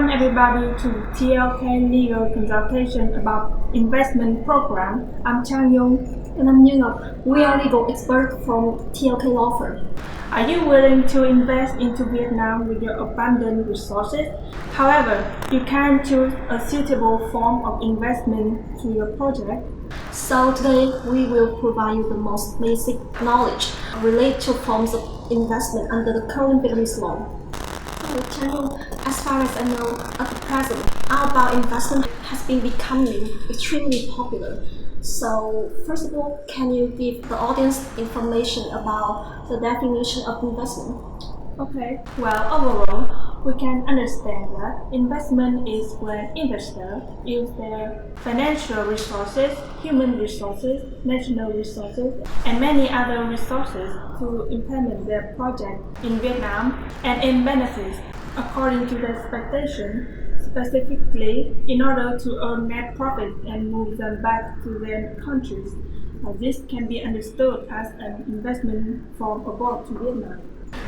Welcome everybody to TLK Legal Consultation about Investment Program. I'm Chang Yong. And I'm Như. We are legal experts from TLK Law Firm. Are you willing to invest into Vietnam with your abundant resources? However, you can choose a suitable form of investment to your project. So today we will provide you the most basic knowledge related to forms of investment under the current Vietnamese law. As far as I know, at the present, outbound investment has been becoming extremely popular. So, first of all, can you give the audience information about the definition of investment? Okay, well, overall, we can understand that investment is when investors use their financial resources, human resources, national resources, and many other resources to implement their project in Vietnam and in benefits according to their expectation, specifically in order to earn net profit and move them back to their countries. This can be understood as an investment from abroad to Vietnam.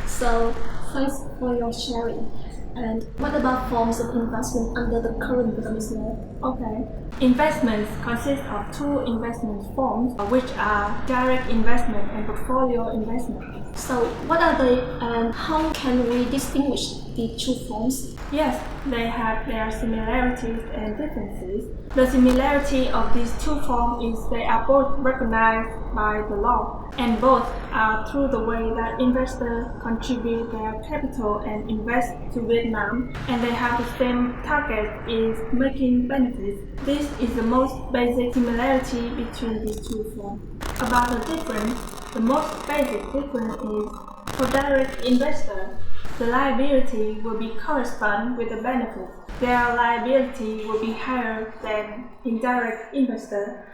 So, thanks for your sharing. And what about forms of investment under the current Vietnamese law? Okay. Investments consist of two investment forms, which are direct investment and portfolio investment. So, what are they and how can we distinguish the two forms? Yes, they have their similarities and differences. The similarity of these two forms is they are both recognized by the law, and both are through the way that investors contribute their capital and invest to Vietnam, and they have the same target is making benefits. This is the most basic similarity between these two forms. About the difference, the most basic difference is for direct investors, the liability will be correspond with the benefit. Their liability will be higher than indirect investor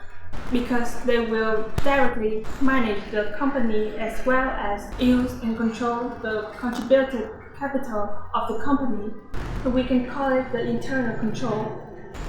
because they will directly manage the company as well as use and control the contributed capital of the company. We can call it the internal control.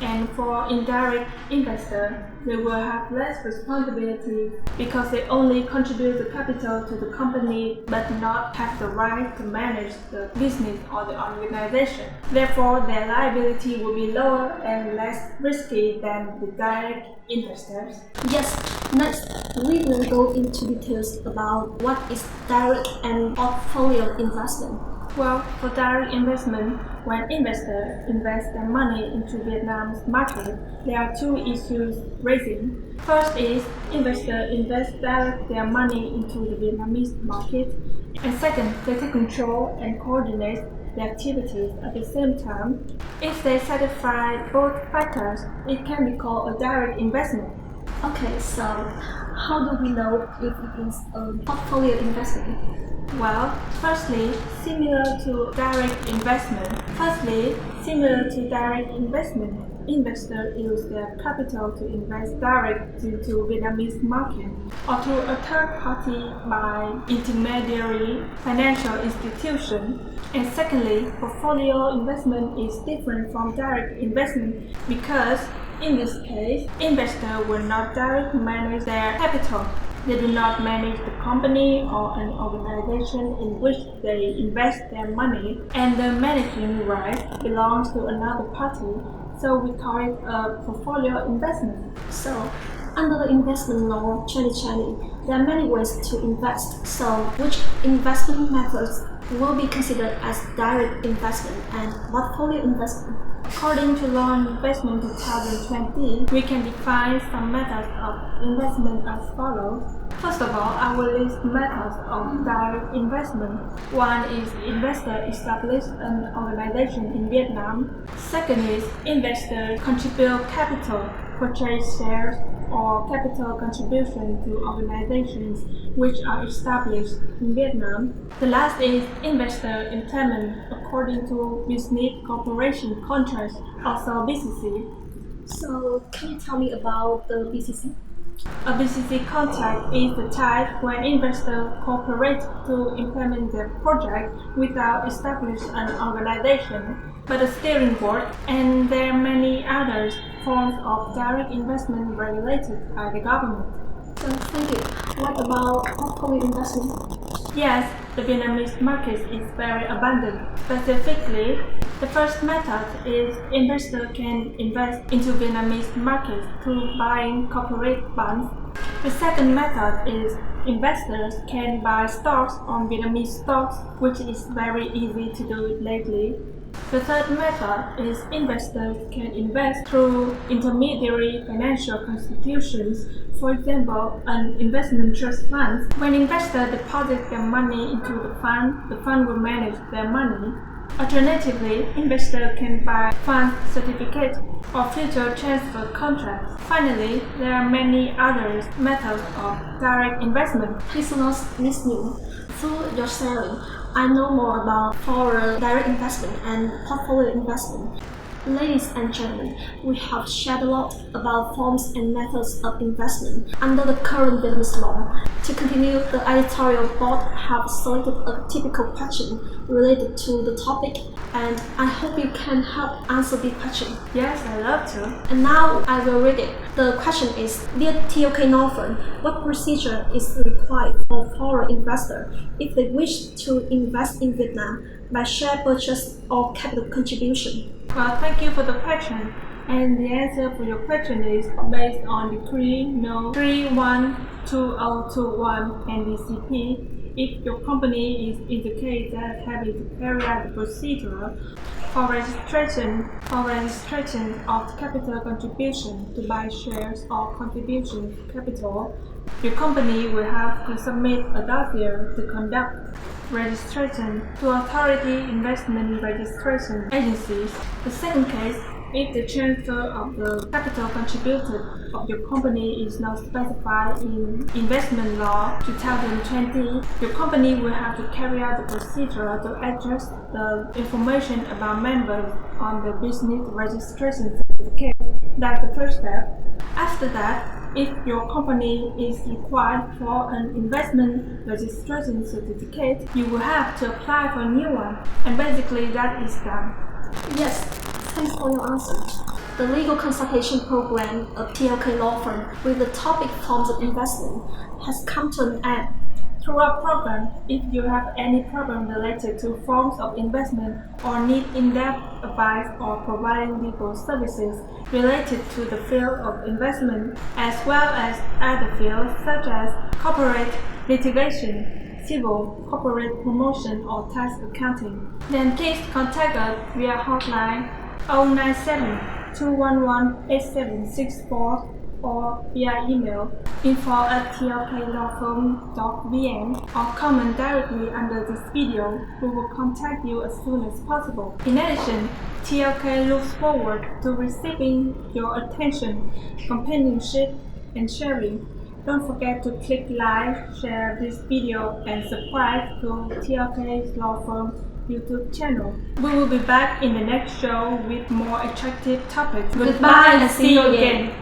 And for indirect investors, they will have less responsibility because they only contribute the capital to the company but not have the right to manage the business or the organization. Therefore, their liability will be lower and less risky than the direct investors. Yes, next we will go into details about what is direct and portfolio investment. Well, for direct investment, when investors invest their money into Vietnam's market, there are two issues raising. First is investors invest direct their money into the Vietnamese market, and second, they take control and coordinate the activities at the same time. If they satisfy both factors, it can be called a direct investment. Okay, so how do we know if it is a portfolio investment? Well, firstly, similar to direct investment, investors use their capital to invest direct into Vietnamese market or to a third party by intermediary financial institution. And secondly, portfolio investment is different from direct investment because in this case, investors will not directly manage their capital. They do not manage the company or an organization in which they invest their money, and the managing right belongs to another party, so we call it a portfolio investment. So, under the investment law 2020, there are many ways to invest. So, which investment methods will be considered as direct investment and portfolio investment? According to Law on Investment 2020, we can define some methods of investment as follows. First of all, I will list methods of direct investment. One is investor establish an organization in Vietnam. Second is investor contribute capital, purchase shares, or capital contribution to organizations which are established in Vietnam. The last is investor employment according to business corporation contracts, also BCC. So, can you tell me about the BCC? A BCC contract is the type when investors cooperate to implement their project without establishing an organization, but a steering board, and there are many other forms of direct investment regulated by the government. So, thank you. What about portfolio investment? Yes, the Vietnamese market is very abundant. Specifically, The first method is investors can invest into Vietnamese markets through buying corporate bonds. The second method is investors can buy stocks on Vietnamese stocks, which is very easy to do lately. The third method is investors can invest through intermediary financial institutions, for example, an investment trust fund. When investors deposit their money into the fund will manage their money. Alternatively, investors can buy fund certificates or future transfer contracts. Finally, there are many other methods of direct investment. Listeners listening, through your sharing, I know more about foreign direct investment and portfolio investment. Ladies and gentlemen, we have shared a lot about forms and methods of investment under the current Vietnamese law. To continue, the editorial board have selected a typical question related to the topic, and I hope you can help answer the question. Yes, I love to. And now I will read it. The question is, dear TOK law firm, what procedure is required for foreign investors if they wish to invest in Vietnam by share purchase or capital contribution? Well, thank you for the question. And the answer for your question is based on Decree No. 312021 NDCP. If your company is indicated as having to carry out the procedure for registration of capital contribution to buy shares or contribution capital, your company will have to submit a dossier to conduct registration to authority investment registration agencies. The second case, if the transfer of the capital contributed of your company is not specified in Investment Law 2020, your company will have to carry out the procedure to adjust the information about members on the business registration certificate. That's the first step. After that, if your company is required for an investment registration certificate, you will have to apply for a new one, and basically that is done. Yes, thanks for your answer. The Legal Consultation Program of TOK Law Firm with the topic forms of investment has come to an end. Through our program, if you have any problem related to forms of investment or need in-depth advice or providing legal services related to the field of investment, as well as other fields such as corporate litigation, civil, corporate promotion, or tax accounting, then please contact us via hotline 097 211 8764 or via email info@tklawfirm.vn or comment directly under this video. We will contact you as soon as possible. In addition, TLK looks forward to receiving your attention, companionship, and sharing. Don't forget to click like, share this video, and subscribe to TLK's Law Firm YouTube channel. We will be back in the next show with more attractive topics. Goodbye and see you again.